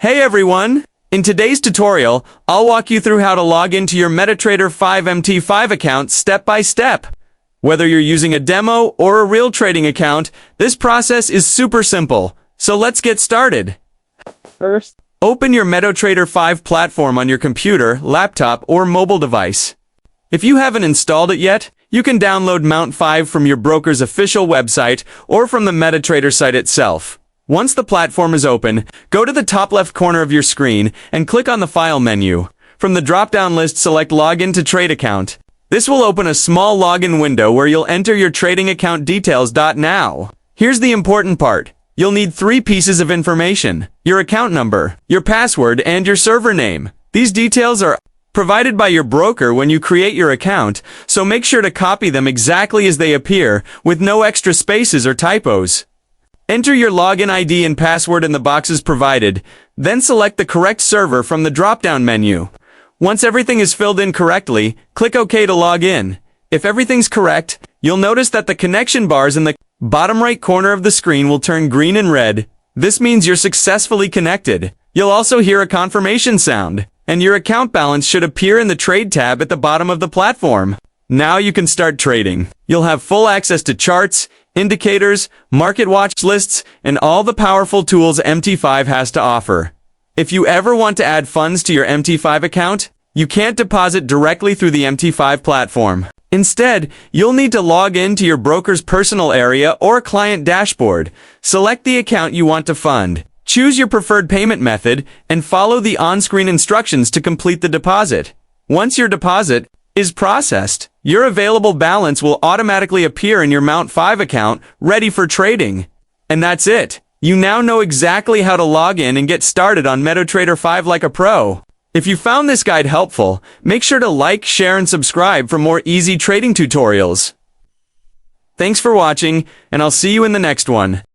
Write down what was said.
Hey everyone! In today's tutorial, I'll walk you through how to log into your MetaTrader 5 MT5 account step by step. Whether you're using a demo or a real trading account, this process is super simple. So let's get started. First, open your MetaTrader 5 platform on your computer, laptop, or mobile device. If you haven't installed it yet, you can download MT5 from your broker's official website or from the MetaTrader site itself. Once the platform is open, go to the top left corner of your screen and click on the File menu. From the drop-down list, select Login to Trade Account. This will open a small login window where you'll enter your trading account details. Now, here's the important part. You'll need 3 pieces of information: your account number, your password, and your server name. These details are provided by your broker when you create your account, so make sure to copy them exactly as they appear, with no extra spaces or typos. Enter your login ID and password in the boxes provided, then select the correct server from the drop-down menu. Once everything is filled in correctly, click OK to log in. If everything's correct, you'll notice that the connection bars in the bottom right corner of the screen will turn green and red. This means you're successfully connected. You'll also hear a confirmation sound, and your account balance should appear in the Trade tab at the bottom of the platform. Now you can start trading. You'll have full access to charts, indicators, market watch lists, and all the powerful tools MT5 has to offer. If you ever want to add funds to your MT5 account, you can't deposit directly through the MT5 platform. Instead, you'll need to log in to your broker's personal area or client dashboard. Select the account you want to fund. Choose your preferred payment method and follow the on-screen instructions to complete the deposit. Once your deposit is processed, your available balance will automatically appear in your MT5 account, ready for trading. And that's it. You now know exactly how to log in and get started on MetaTrader 5 like a pro. If you found this guide helpful, make sure to like, share, and subscribe for more easy trading tutorials. Thanks for watching, and I'll see you in the next one.